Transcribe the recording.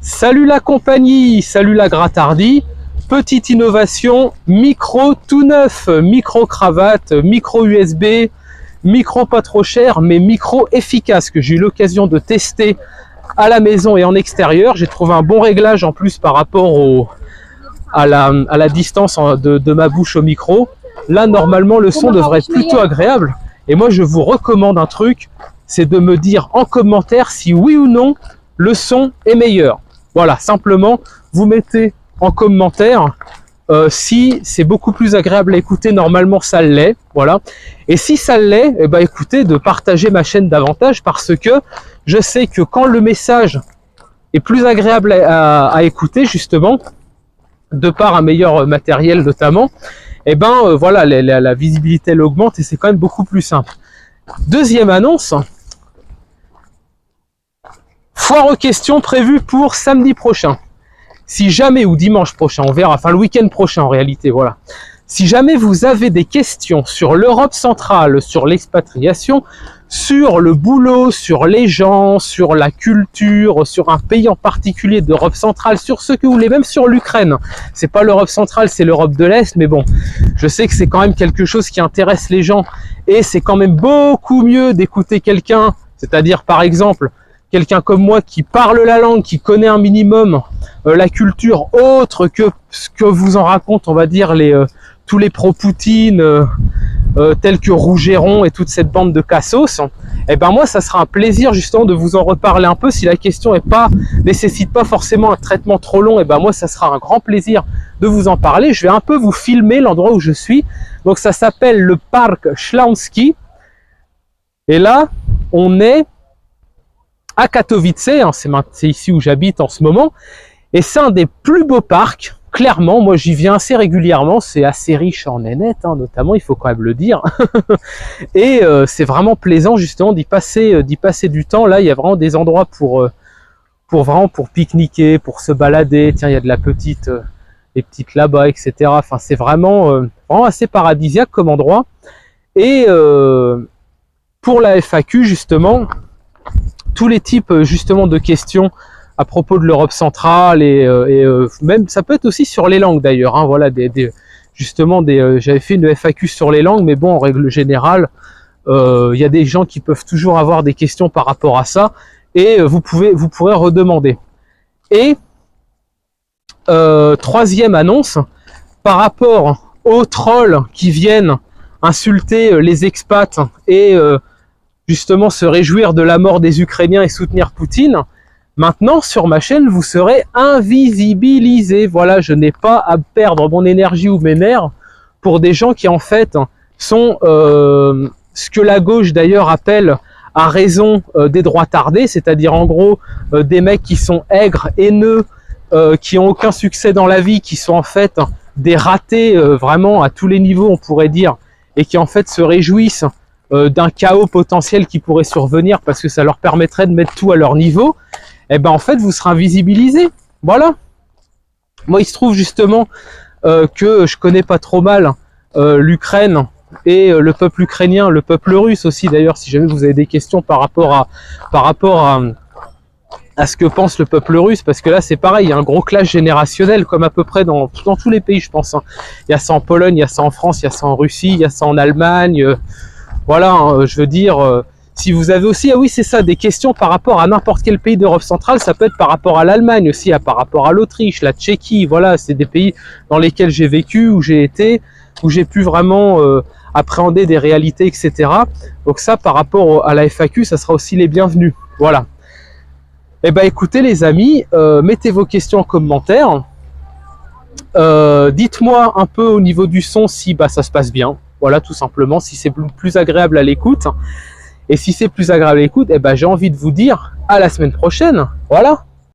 Salut la compagnie, salut la Gratardi. Petite innovation, micro tout neuf, micro cravate, micro USB, micro pas trop cher, mais micro efficace que j'ai eu l'occasion de tester à la maison et en extérieur. J'ai trouvé un bon réglage en plus par rapport à la distance de ma bouche au micro. Là, normalement, le son devrait être plutôt agréable. Et moi, je vous recommande un truc, c'est de me dire en commentaire si oui ou non le son est meilleur. Voilà, simplement, vous mettez en commentaire si c'est beaucoup plus agréable à écouter. Normalement, ça l'est. Voilà. Et si ça l'est, eh ben, écoutez, de partager ma chaîne davantage parce que je sais que quand le message est plus agréable à écouter, justement, de par un meilleur matériel notamment, eh ben, voilà, la visibilité elle augmente et c'est quand même beaucoup plus simple. Deuxième annonce. Foire aux questions prévue pour samedi prochain. Si jamais, ou dimanche prochain, on verra, enfin le week-end prochain en réalité, voilà. Si jamais vous avez des questions sur l'Europe centrale, sur l'expatriation, sur le boulot, sur les gens, sur la culture, sur un pays en particulier d'Europe centrale, sur ce que vous voulez, même sur l'Ukraine. C'est pas l'Europe centrale, c'est l'Europe de l'Est, mais bon, je sais que c'est quand même quelque chose qui intéresse les gens et c'est quand même beaucoup mieux d'écouter quelqu'un, c'est-à-dire par exemple, quelqu'un comme moi qui parle la langue, qui connaît un minimum la culture autre que ce que vous en racontent, on va dire, tous les pro-Poutine tels que Rougeron et toute cette bande de cassos, et ben moi ça sera un plaisir justement de vous en reparler un peu. Si la question nécessite pas forcément un traitement trop long, et ben moi ça sera un grand plaisir de vous en parler. Je vais un peu vous filmer l'endroit où je suis. Donc ça s'appelle le parc Śląski. Et là, on est à Katowice, hein, c'est ici où j'habite en ce moment, et c'est un des plus beaux parcs, clairement. Moi j'y viens assez régulièrement, c'est assez riche en nénettes, hein, notamment, il faut quand même le dire, et c'est vraiment plaisant justement d'y passer du temps. Là il y a vraiment des endroits pour pique-niquer, pour se balader. Tiens, il y a de la petite, les petites là-bas, etc. Enfin c'est vraiment assez paradisiaque comme endroit. Et pour la FAQ justement, tous les types justement de questions à propos de l'Europe centrale et même ça peut être aussi sur les langues d'ailleurs, hein, voilà, j'avais fait une FAQ sur les langues, mais bon, en règle générale il y a des gens qui peuvent toujours avoir des questions par rapport à ça et vous pourrez redemander. Et troisième annonce, par rapport aux trolls qui viennent insulter les expats et justement se réjouir de la mort des Ukrainiens et soutenir Poutine, maintenant sur ma chaîne vous serez invisibilisé. Voilà, je n'ai pas à perdre mon énergie ou mes nerfs pour des gens qui en fait sont ce que la gauche d'ailleurs appelle à raison des droits tardés, c'est-à-dire en gros des mecs qui sont aigres, haineux, qui ont aucun succès dans la vie, qui sont en fait des ratés vraiment à tous les niveaux on pourrait dire, et qui en fait se réjouissent d'un chaos potentiel qui pourrait survenir parce que ça leur permettrait de mettre tout à leur niveau. Et ben en fait vous serez invisibilisé. Voilà. Moi il se trouve justement que je connais pas trop mal l'Ukraine et le peuple ukrainien, le peuple russe aussi d'ailleurs, si jamais vous avez des questions par rapport à ce que pense le peuple russe, parce que là c'est pareil, il y a un gros clash générationnel comme à peu près dans tous les pays je pense, hein. Il y a ça en Pologne, il y a ça en France, il y a ça en Russie, il y a ça en Allemagne, voilà, hein, je veux dire, si vous avez aussi, ah oui c'est ça, des questions par rapport à n'importe quel pays d'Europe centrale, ça peut être par rapport à l'Allemagne aussi, par rapport à l'Autriche, la Tchéquie, voilà, c'est des pays dans lesquels j'ai vécu, où j'ai été, où j'ai pu vraiment appréhender des réalités, etc. Donc ça, par rapport à la FAQ, ça sera aussi les bienvenus, voilà. Eh ben écoutez les amis, mettez vos questions en commentaire, dites-moi un peu au niveau du son si ça se passe bien, voilà, tout simplement, si c'est plus agréable à l'écoute. Et si c'est plus agréable à l'écoute, eh ben j'ai envie de vous dire à la semaine prochaine. Voilà.